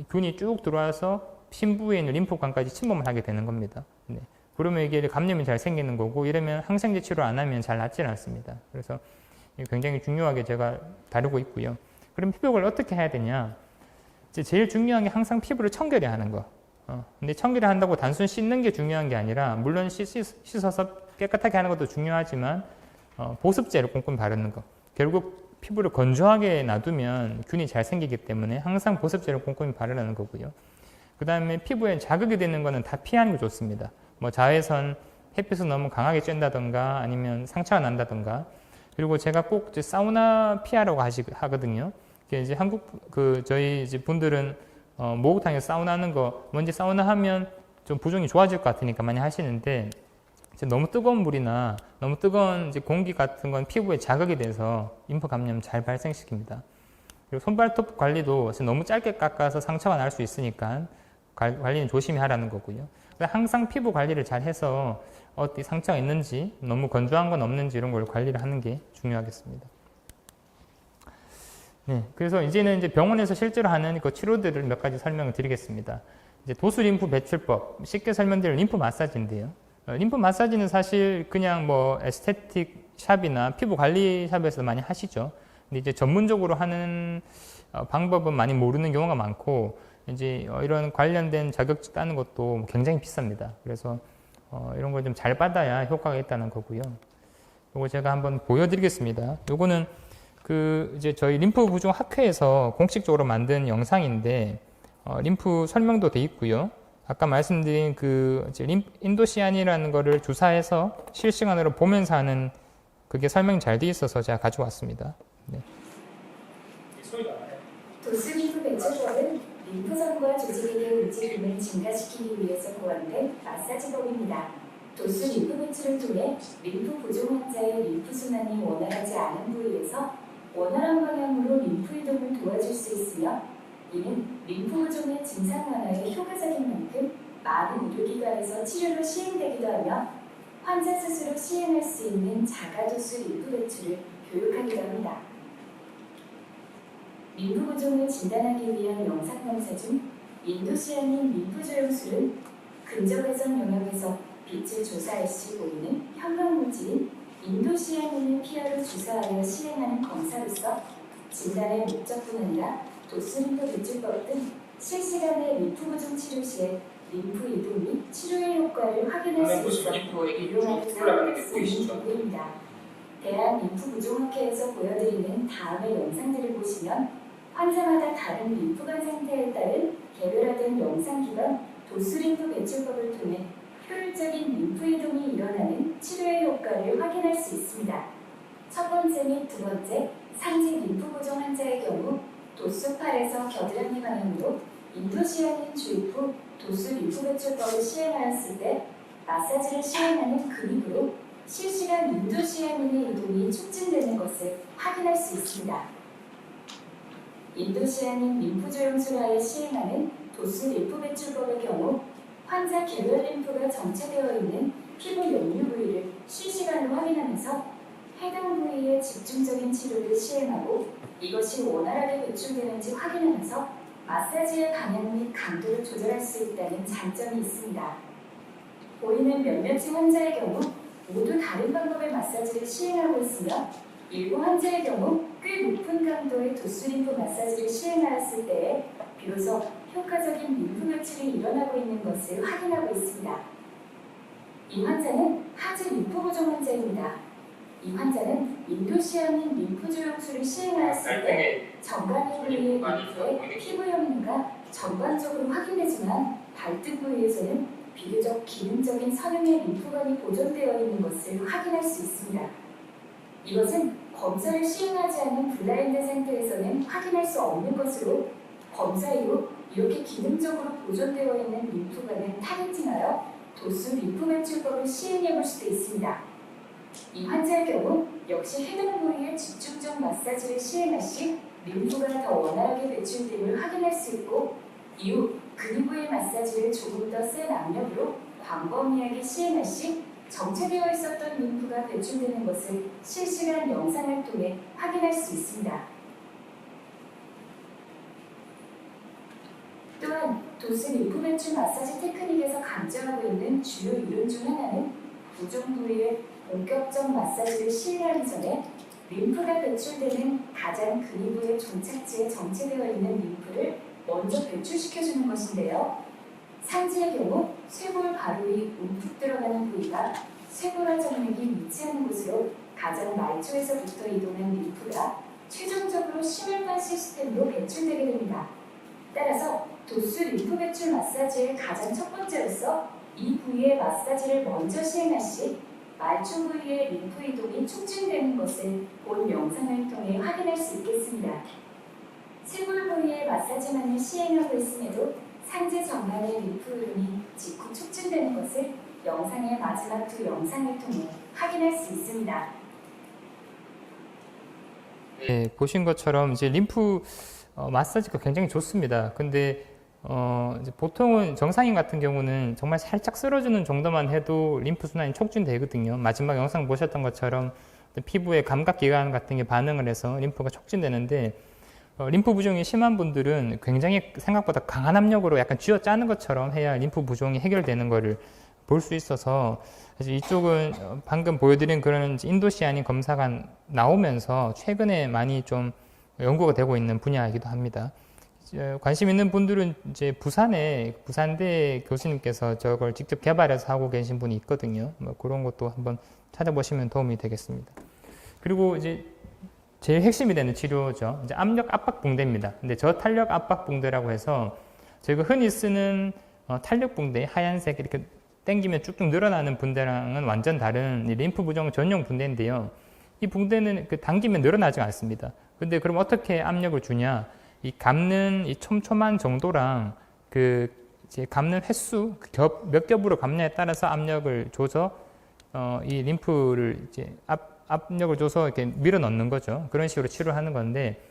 Speaker 1: 균이 쭉 들어와서 심부에 있는 림프관까지 침범을 하게 되는 겁니다. 네. 그러면 이게 감염이 잘 생기는 거고, 이러면 항생제 치료 안 하면 잘 낫지 않습니다. 그래서 굉장히 중요하게 제가 다루고 있고요. 그럼 피부를 어떻게 해야 되냐? 이제 제일 중요한 게 항상 피부를 청결해야 하는 거. 근데 청결해 한다고 단순 씻는 게 중요한 게 아니라, 물론 씻어서 깨끗하게 하는 것도 중요하지만 보습제를 꼼꼼히 바르는 거. 결국 피부를 건조하게 놔두면 균이 잘 생기기 때문에 항상 보습제를 꼼꼼히 바르라는 거고요. 그 다음에 피부에 자극이 되는 거는 다 피하는 게 좋습니다. 뭐 자외선, 햇빛을 너무 강하게 쬐다던가 아니면 상처가 난다던가. 그리고 제가 꼭 이제 사우나 피하라고 하거든요. 이제 저희 이제 분들은 목욕탕에서 사우나 하는 거, 먼저 사우나 하면 좀 부종이 좋아질 것 같으니까 많이 하시는데, 이제 너무 뜨거운 물이나 너무 뜨거운 이제 공기 같은 건 피부에 자극이 돼서 림프 감염 잘 발생시킵니다. 그리고 손발톱 관리도 너무 짧게 깎아서 상처가 날 수 있으니까 관리는 조심히 하라는 거고요. 항상 피부 관리를 잘 해서 어디 상처가 있는지, 너무 건조한 건 없는지 이런 걸 관리를 하는 게 중요하겠습니다. 네, 그래서 이제는 이제 병원에서 실제로 하는 그 치료들을 몇 가지 설명을 드리겠습니다. 이제 도수 림프 배출법, 쉽게 설명드릴 림프 마사지인데요. 림프 마사지는 사실 그냥 뭐 에스테틱 샵이나 피부 관리 샵에서 많이 하시죠. 근데 이제 전문적으로 하는 방법은 많이 모르는 경우가 많고, 이제 이런 관련된 자격증 따는 것도 굉장히 비쌉니다. 그래서 이런 걸 좀 잘 받아야 효과가 있다는 거고요. 이거 제가 한번 보여드리겠습니다. 이거는 이제 저희 림프 부종 학회에서 공식적으로 만든 영상인데, 림프 설명도 돼 있고요. 아까 말씀드린 이제 인도시안이라는 거를 주사해서 실시간으로 보면서 하는 그게 설명이 잘 돼 있어서 제가 가지고 왔습니다. 네.
Speaker 2: 도수 림프 배출법은 림프선과 조직에게 움직임을 증가시키기 위해서 고안된 마사지법입니다. 도수 림프 배출을 통해 림프 부종 환자의 림프 순환이 원활하지 않은 부위에서 원활한 방향으로 림프 이동을 도와줄 수 있으며, 이는 림프 부종의 증상 완화에 효과적인 만큼 많은 의료기관에서 치료로 시행되기도 하며, 환자 스스로 시행할 수 있는 자가도수 림프 배출을 교육하기도 합니다. 림프 부종을 진단하기 위한 영상 검사 중 인도시아닌 림프 조영술은 근접외선 영역에서 빛을 조사할 시 보이는 현광물질인 인도시아닌을 피하로 주사하여 시행하는 검사로서 진단의 목적뿐 아니라 도수 림프 배출법 등 실시간의 림프 부종 치료 시에 림프 이동 및 치료의 효과를 확인할 수 있어 유용하게 사용할 수 있는 도구입니다. 대한 림프 부종 학회에서 보여드리는 다음의 영상들을 보시면 환자마다 다른 림프관 상태에 따른 개별화된 영상 기반 도수 림프 배출법을 통해 효율적인 림프 이동이 일어나는 치료의 효과를 확인할 수 있습니다. 첫 번째 및 두 번째, 상직 림프 부종 환자의 경우 도수 8에서 겨드랑이 방향으로 인도시아닌 주입 후 도수 림프 배출법을 시행하였을 때 마사지를 시행하는 근육으로 실시간 인도시아닌의 이동이 촉진되는 것을 확인할 수 있습니다. 인도시아닌 림프 조영술하에 시행하는 도수 림프 배출법의 경우 환자 개별 림프가 정체되어 있는 피부 역류 부위를 실시간으로 확인하면서 해당 부위에 집중적인 치료를 시행하고, 이것이 원활하게 배출되는지 확인하면서 마사지의 방향 및 강도를 조절할 수 있다는 장점이 있습니다. 보이는 몇몇의 환자의 경우 모두 다른 방법의 마사지를 시행하고 있으며, 일부 환자의 경우 꽤 높은 강도의 도수 림프 마사지를 시행하였을 때에 비로소 효과적인 림프 배출이 일어나고 있는 것을 확인하고 있습니다. 이 환자는 하지 림프 부종 환자입니다. 이 환자는 인도시아민 림프 조영술을 시행하였을 때 정강이 부위의 림프에 피부 혐의가 전반적으로 확인되지만 발등 부위에서는 비교적 기능적인 선형의 림프관이 보존되어 있는 것을 확인할 수 있습니다. 이것은 검사를 시행하지 않은 블라인드 상태에서는 확인할 수 없는 것으로 검사 이후 이렇게 기능적으로 보존되어 있는 림프관을 타겟팅하여 도수 림프 매출법을 시행해 볼 수도 있습니다. 이 환자의 경우 역시 해당 부위에 집중적 마사지를 시행할 시 림프가 더 원활하게 배출됨을 확인할 수 있고 이후 근육부의 마사지를 조금 더 센 압력으로 광범위하게 시행할 시 정체되어 있었던 림프가 배출되는 것을 실시간 영상을 통해 확인할 수 있습니다. 또한 도수 림프 배출 마사지 테크닉에서 강조하고 있는 주요 이론 중 하나는 부종 부위에 본격적 마사지를 시행하기 전에 림프가 배출되는 가장 근위부의 종착지에 정체되어 있는 림프를 먼저 배출시켜주는 것인데요. 상지의 경우 쇄골 바로 위 움푹 들어가는 부위가 쇄골화 정맥이 위치하는 곳으로 가장 말초에서부터 이동한 림프가 최종적으로 심혈관 시스템으로 배출되게 됩니다. 따라서 도수 림프 배출 마사지의 가장 첫 번째로서 이 부위의 마사지를 먼저 시행할 시 말초 부위의 림프 이동이 촉진되는 것을 본 영상을 통해 확인할 수 있겠습니다. 쇄골 부위의 마사지만을 시행하고 있음에도 상지 정면의 림프 흐름이 직후 촉진되는 것을 영상의 마지막 두 영상을 통해 확인할 수 있습니다.
Speaker 1: 네, 보신 것처럼 이제 림프 마사지가 굉장히 좋습니다. 근데 이제 보통은 정상인 같은 경우는 정말 살짝 쓸어주는 정도만 해도 림프 순환이 촉진되거든요. 마지막 영상 보셨던 것처럼 피부의 감각기관 같은 게 반응을 해서 림프가 촉진되는데 림프 부종이 심한 분들은 굉장히 생각보다 강한 압력으로 약간 쥐어짜는 것처럼 해야 림프 부종이 해결되는 것을 볼 수 있어서 사실 이쪽은 방금 보여드린 그런 인도시아닌 검사가 나오면서 최근에 많이 좀 연구가 되고 있는 분야이기도 합니다. 관심 있는 분들은 이제 부산대 교수님께서 저걸 직접 개발해서 하고 계신 분이 있거든요. 뭐 그런 것도 한번 찾아보시면 도움이 되겠습니다. 그리고 이제 제일 핵심이 되는 치료죠. 이제 압력 압박 붕대입니다. 근데 저탄력 압박 붕대라고 해서 저희가 흔히 쓰는 탄력 붕대, 하얀색 이렇게 당기면 쭉쭉 늘어나는 붕대랑은 완전 다른 림프 부종 전용 붕대인데요. 이 붕대는 당기면 늘어나지 않습니다. 근데 그럼 어떻게 압력을 주냐? 이 감는 이 촘촘한 정도랑 이제 감는 횟수, 몇 겹으로 감냐에 따라서 압력을 줘서 이 림프를 이제 압력을 줘서 이렇게 밀어 넣는 거죠. 그런 식으로 치료하는 건데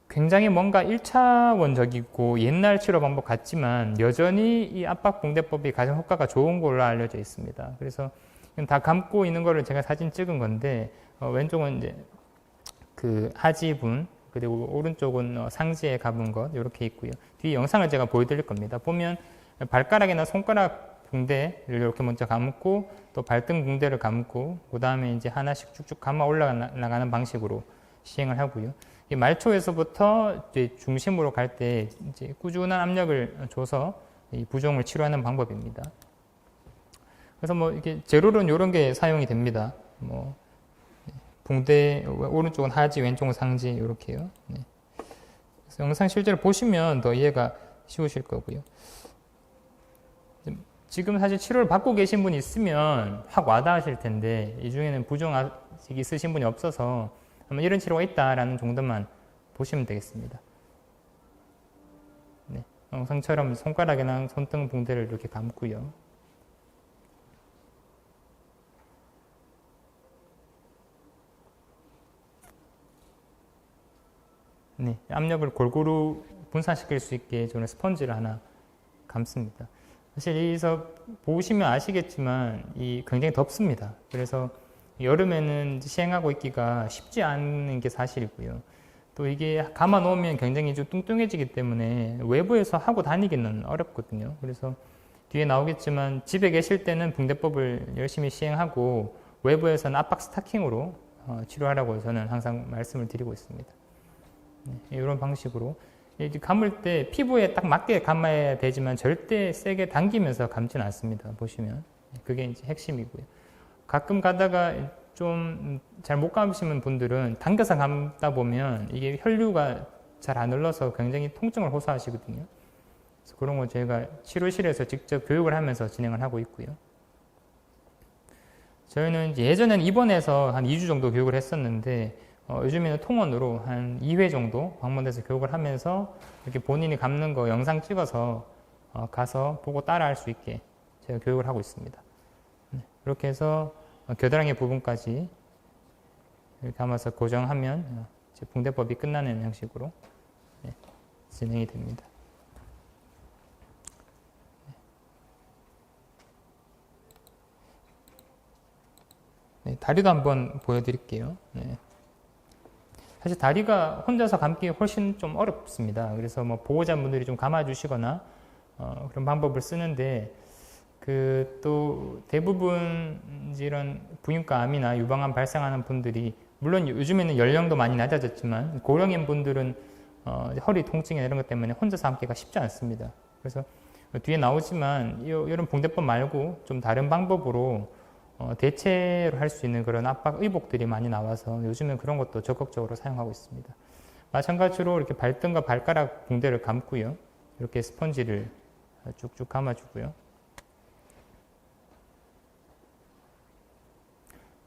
Speaker 1: 굉장히 뭔가 1차원적이고 옛날 치료 방법 같지만 여전히 이 압박 붕대법이 가장 효과가 좋은 걸로 알려져 있습니다. 그래서 다 감고 있는 거를 제가 사진 찍은 건데 왼쪽은 이제 그 하지분 그리고 오른쪽은 상지에 감은 것 이렇게 있고요. 뒤 영상을 제가 보여드릴 겁니다. 보면 발가락이나 손가락 붕대를 이렇게 먼저 감고 또 발등 붕대를 감고 그 다음에 이제 하나씩 쭉쭉 감아 올라가는 방식으로 시행을 하고요. 이 말초에서부터 이제 중심으로 갈 때 이제 꾸준한 압력을 줘서 이 부종을 치료하는 방법입니다. 그래서 뭐 이렇게 재료는 이런 게 사용이 됩니다. 뭐 붕대 오른쪽은 하지, 왼쪽은 상지 이렇게요. 네. 그래서 영상 실제로 보시면 더 이해가 쉬우실 거고요. 지금 사실 치료를 받고 계신 분이 있으면 확 와닿으실 텐데 이 중에는 부종 아직 있으신 분이 없어서 아마 이런 치료가 있다라는 정도만 보시면 되겠습니다. 네. 영상처럼 손가락이나 손등 붕대를 이렇게 감고요. 네, 압력을 골고루 분산시킬 수 있게 저는 스펀지를 하나 감습니다. 사실 여기서 보시면 아시겠지만 굉장히 덥습니다. 그래서 여름에는 시행하고 있기가 쉽지 않은 게 사실이고요. 또 이게 감아 놓으면 굉장히 좀 뚱뚱해지기 때문에 외부에서 하고 다니기는 어렵거든요. 그래서 뒤에 나오겠지만 집에 계실 때는 붕대법을 열심히 시행하고 외부에서는 압박 스타킹으로 치료하라고 저는 항상 말씀을 드리고 있습니다. 네, 이런 방식으로 감을 때 피부에 딱 맞게 감아야 되지만 절대 세게 당기면서 감지는 않습니다. 보시면 그게 이제 핵심이고요. 가끔 가다가 좀 잘 못 감으시는 분들은 당겨서 감다 보면 이게 혈류가 잘 안 흘러서 굉장히 통증을 호소하시거든요. 그래서 그런 거 저희가 치료실에서 직접 교육을 하면서 진행을 하고 있고요. 저희는 이제 예전에는 입원해서 한 2주 정도 교육을 했었는데 요즘에는 통원으로 한 2회 정도 방문해서 교육을 하면서 이렇게 본인이 감는 거 영상 찍어서 가서 보고 따라 할 수 있게 제가 교육을 하고 있습니다. 이렇게 해서 겨드랑이 부분까지 이렇게 감아서 고정하면 이제 붕대법이 끝나는 형식으로 진행이 됩니다. 네, 다리도 한번 보여드릴게요. 네. 사실 다리가 혼자서 감기 훨씬 좀 어렵습니다. 그래서 뭐 보호자분들이 좀 감아주시거나 그런 방법을 쓰는데 또 대부분 이런 부인과암이나 유방암 발생하는 분들이 물론 요즘에는 연령도 많이 낮아졌지만 고령인 분들은 허리 통증이나 이런 것 때문에 혼자서 감기가 쉽지 않습니다. 그래서 뒤에 나오지만 이런 붕대법 말고 좀 다른 방법으로 대체로 할 수 있는 그런 압박 의복들이 많이 나와서 요즘엔 그런 것도 적극적으로 사용하고 있습니다. 마찬가지로 이렇게 발등과 발가락 붕대를 감고요. 이렇게 스펀지를 쭉쭉 감아주고요.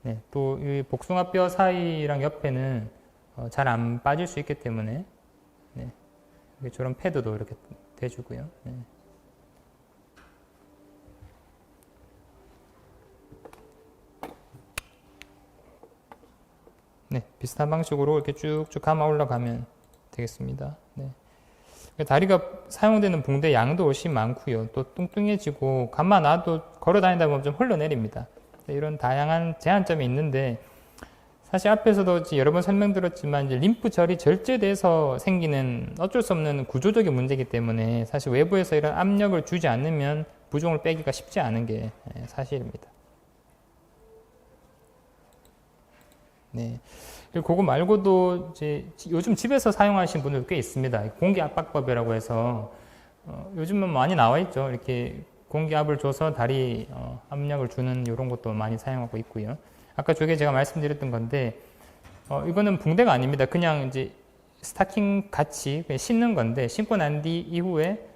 Speaker 1: 네, 또 이 복숭아뼈 사이랑 옆에는 잘 안 빠질 수 있기 때문에 네, 저런 패드도 이렇게 대주고요. 네. 네, 비슷한 방식으로 이렇게 쭉쭉 감아 올라가면 되겠습니다. 네. 다리가 사용되는 붕대 양도 훨씬 많고요. 또 뚱뚱해지고 감아 놔도 걸어 다니다 보면 좀 흘러내립니다. 이런 다양한 제한점이 있는데 사실 앞에서도 여러 번 설명드렸지만 이제 림프절이 절제돼서 생기는 어쩔 수 없는 구조적인 문제이기 때문에 사실 외부에서 이런 압력을 주지 않으면 부종을 빼기가 쉽지 않은 게 사실입니다. 네. 그리고 그거 말고도 이제 요즘 집에서 사용하시는 분들 꽤 있습니다. 공기압박법이라고 해서 요즘은 많이 나와 있죠. 이렇게 공기압을 줘서 다리 압력을 주는 이런 것도 많이 사용하고 있고요. 아까 저게 제가 말씀드렸던 건데 이거는 붕대가 아닙니다. 그냥 이제 스타킹 같이 그냥 신는 건데 신고 난 뒤 이후에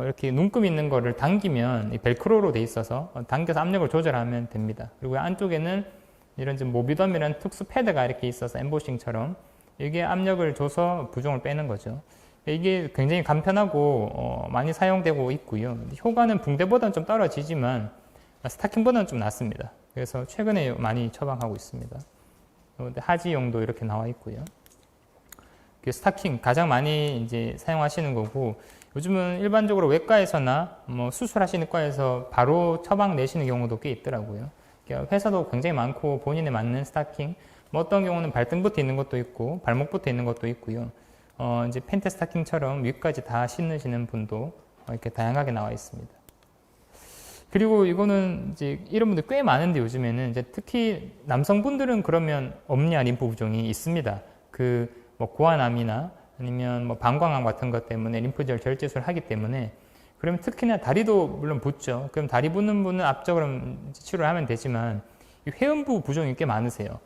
Speaker 1: 이렇게 눈금 있는 거를 당기면 벨크로로 돼 있어서 당겨서 압력을 조절하면 됩니다. 그리고 안쪽에는 이런 좀 모비덤이라는 특수 패드가 이렇게 있어서 엠보싱처럼 이게 압력을 줘서 부종을 빼는 거죠. 이게 굉장히 간편하고 많이 사용되고 있고요. 효과는 붕대보다는 좀 떨어지지만 스타킹보다는 좀 낫습니다. 그래서 최근에 많이 처방하고 있습니다. 하지용도 이렇게 나와 있고요. 스타킹 가장 많이 이제 사용하시는 거고 요즘은 일반적으로 외과에서나 뭐 수술하시는 과에서 바로 처방 내시는 경우도 꽤 있더라고요. 회사도 굉장히 많고 본인에 맞는 스타킹, 뭐 어떤 경우는 발등부터 있는 것도 있고 발목부터 있는 것도 있고요. 이제 팬트 스타킹처럼 위까지 다 신으시는 분도 이렇게 다양하게 나와 있습니다. 그리고 이거는 이제 이런 분들 꽤 많은데 요즘에는 이제 특히 남성분들은 그러면 없냐 림프 부종이 있습니다. 뭐 고환암이나 아니면 뭐 방광암 같은 것 때문에 림프절 절제술을 하기 때문에 그러면 특히나 다리도 물론 붓죠. 그럼 다리 붓는 분은 앞쪽으로 치료를 하면 되지만 이 회음부 부종이 꽤 많으세요.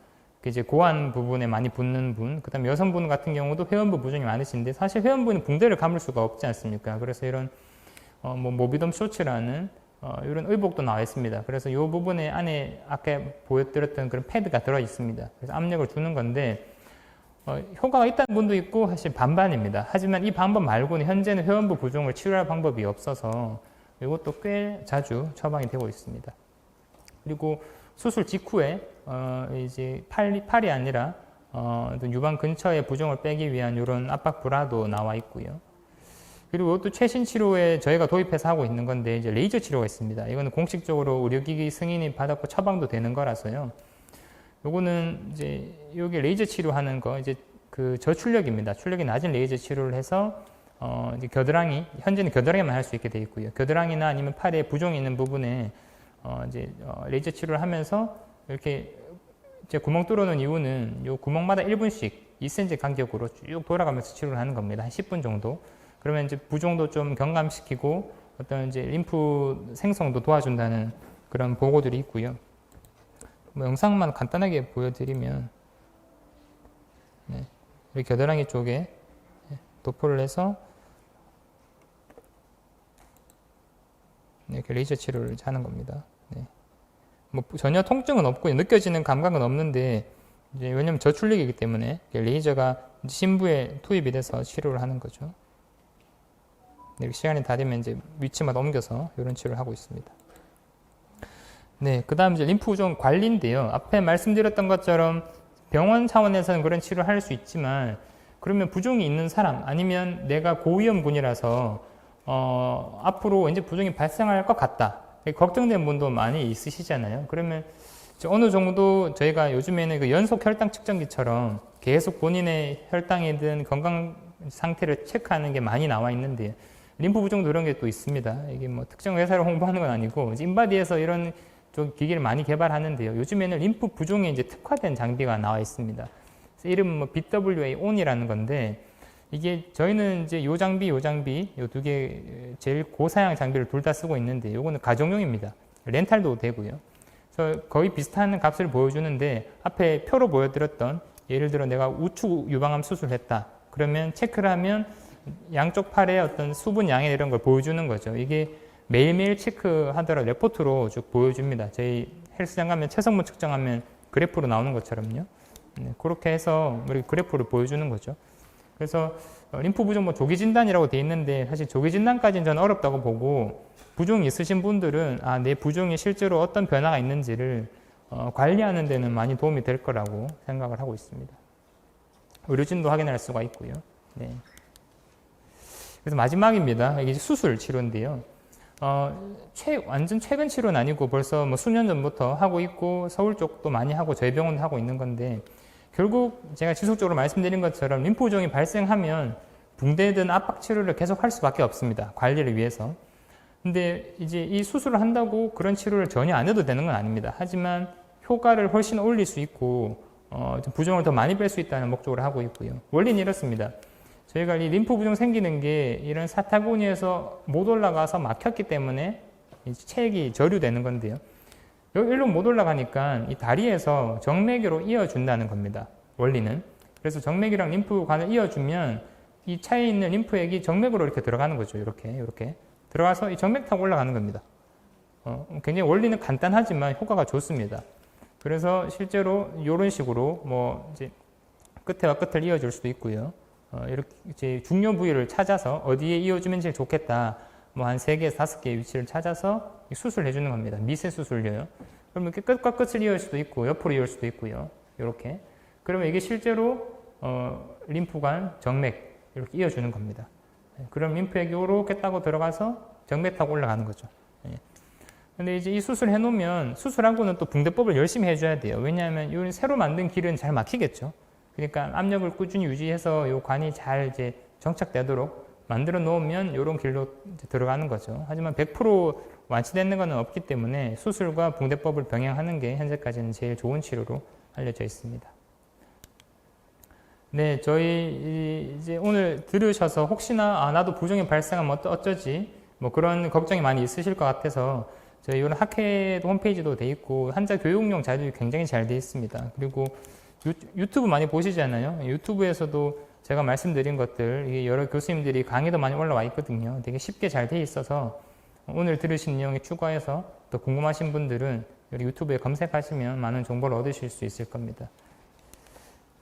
Speaker 1: 이제 고환 부분에 많이 붓는 분, 그 다음에 여성분 같은 경우도 회음부 부종이 많으신데 사실 회음부는 붕대를 감을 수가 없지 않습니까? 그래서 이런 뭐 모비덤 쇼츠라는 이런 의복도 나와 있습니다. 그래서 이 부분에 안에 아까 보여드렸던 그런 패드가 들어 있습니다. 그래서 압력을 주는 건데 효과가 있다는 분도 있고 사실 반반입니다. 하지만 이 방법 말고는 현재는 회음부 부종을 치료할 방법이 없어서 이것도 꽤 자주 처방이 되고 있습니다. 그리고 수술 직후에 이제 팔이 아니라 유방 근처의 부종을 빼기 위한 이런 압박 브라도 나와 있고요. 그리고 또 최신 치료에 저희가 도입해서 하고 있는 건데 이제 레이저 치료가 있습니다. 이거는 공식적으로 의료기기 승인이 받았고 처방도 되는 거라서요. 요거는 이제 여기 레이저 치료하는 거 이제 저출력입니다. 출력이 낮은 레이저 치료를 해서 이제 겨드랑이 현재는 겨드랑이만 할 수 있게 되어 있고요. 겨드랑이나 아니면 팔에 부종이 있는 부분에 이제 레이저 치료를 하면서 이렇게 이제 구멍 뚫어놓은 이유는 요 구멍마다 1분씩 2cm 간격으로 쭉 돌아가면서 치료를 하는 겁니다. 한 10분 정도. 그러면 이제 부종도 좀 경감시키고 어떤 이제 림프 생성도 도와준다는 그런 보고들이 있고요. 뭐 영상만 간단하게 보여드리면, 네, 이 겨드랑이 쪽에 도포를 해서 이렇게 레이저 치료를 하는 겁니다. 네. 뭐 전혀 통증은 없고 느껴지는 감각은 없는데, 이제 왜냐면 저출력이기 때문에 레이저가 심부에 투입이 돼서 치료를 하는 거죠. 네, 시간이 다 되면 이제 위치마다 옮겨서 이런 치료를 하고 있습니다. 네, 그 다음 이제 림프 부종 관리인데요. 앞에 말씀드렸던 것처럼 병원 차원에서는 그런 치료를 할 수 있지만, 그러면 부종이 있는 사람, 아니면 내가 고위험군이라서 앞으로 이제 부종이 발생할 것 같다, 걱정되는 분도 많이 있으시잖아요. 그러면 어느 정도 저희가 요즘에는 그 연속 혈당 측정기처럼 계속 본인의 혈당이든 건강 상태를 체크하는 게 많이 나와 있는데, 림프 부종도 이런 게 또 있습니다. 이게 뭐 특정 회사를 홍보하는 건 아니고 인바디에서 이런 좀 기기를 많이 개발하는데요. 요즘에는 림프 부종에 이제 특화된 장비가 나와 있습니다. 이름은 뭐 BWA ON이라는 건데, 이게 저희는 이제 요 장비, 요 두 개 제일 고사양 장비를 둘 다 쓰고 있는데, 요거는 가정용입니다. 렌탈도 되고요. 그래서 거의 비슷한 값을 보여주는데, 앞에 표로 보여드렸던, 예를 들어 내가 우측 유방암 수술했다, 그러면 체크를 하면 양쪽 팔의 어떤 수분 양에 이런 걸 보여주는 거죠. 이게 매일매일 체크하더라도 레포트로 쭉 보여줍니다. 저희 헬스장 가면 체성분 측정하면 그래프로 나오는 것처럼요. 네, 그렇게 해서 우리 그래프를 보여주는 거죠. 그래서 림프 부종 뭐 조기 진단이라고 돼 있는데, 사실 조기 진단까지는 저는 어렵다고 보고, 부종이 있으신 분들은 내 부종이 실제로 어떤 변화가 있는지를 관리하는 데는 많이 도움이 될 거라고 생각을 하고 있습니다. 의료진도 확인할 수가 있고요. 네. 그래서 마지막입니다. 이게 수술 치료인데요. 완전 최근 치료는 아니고 벌써 뭐 수년 전부터 하고 있고, 서울 쪽도 많이 하고 저희 병원도 하고 있는 건데, 결국 제가 지속적으로 말씀드린 것처럼 림프 부종이 발생하면 붕대든 압박 치료를 계속 할 수밖에 없습니다. 관리를 위해서. 근데 이제 이 수술을 한다고 그런 치료를 전혀 안 해도 되는 건 아닙니다. 하지만 효과를 훨씬 올릴 수 있고, 부종을 더 많이 뺄 수 있다는 목적으로 하고 있고요. 원리는 이렇습니다. 저희가 이 림프 부종 생기는 게 이런 사타구니에서 못 올라가서 막혔기 때문에 체액이 저류되는 건데요. 여기 일로 못 올라가니까 이 다리에서 정맥으로 이어준다는 겁니다. 원리는. 그래서 정맥이랑 림프관을 이어주면 이 차에 있는 림프액이 정맥으로 이렇게 들어가는 거죠. 이렇게 들어가서 이 정맥 타고 올라가는 겁니다. 굉장히 원리는 간단하지만 효과가 좋습니다. 그래서 실제로 이런 식으로 뭐 이제 끝에와 끝을 이어줄 수도 있고요. 이렇게 이제 중요 부위를 찾아서 어디에 이어주면 제일 좋겠다, 뭐 한 3개에서 5개의 위치를 찾아서 수술해 주는 겁니다. 미세 수술료요. 그럼 이렇게 끝과 끝을 이을 수도 있고, 옆으로 이을 수도 있고요. 이렇게. 그러면 이게 실제로 림프관, 정맥 이렇게 이어주는 겁니다. 그럼 림프액이 이렇게 따고 들어가서 정맥 타고 올라가는 거죠. 근데 이제 이 수술 해놓으면, 수술하고는 또 붕대법을 열심히 해줘야 돼요. 왜냐하면 이 새로 만든 길은 잘 막히겠죠. 그러니까 압력을 꾸준히 유지해서 이 관이 잘 이제 정착되도록 만들어 놓으면 이런 길로 이제 들어가는 거죠. 하지만 100% 완치되는 것은 없기 때문에 수술과 붕대법을 병행하는 게 현재까지는 제일 좋은 치료로 알려져 있습니다. 네, 저희 이제 오늘 들으셔서 혹시나 나도 부종이 발생하면 어쩌지, 뭐 그런 걱정이 많이 있으실 것 같아서 저희 이런 학회 홈페이지도 돼 있고 환자 교육용 자료도 굉장히 잘 돼 있습니다. 그리고 유튜브 많이 보시잖아요. 유튜브에서도 제가 말씀드린 것들, 이게 여러 교수님들이 강의도 많이 올라와 있거든요. 되게 쉽게 잘 돼 있어서 오늘 들으신 내용에 추가해서 또 궁금하신 분들은 여기 유튜브에 검색하시면 많은 정보를 얻으실 수 있을 겁니다.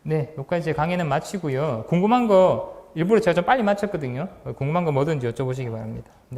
Speaker 1: 네, 여기까지 제 강의는 마치고요. 궁금한 거 일부러 제가 좀 빨리 마쳤거든요. 궁금한 거 뭐든지 여쭤보시기 바랍니다. 네.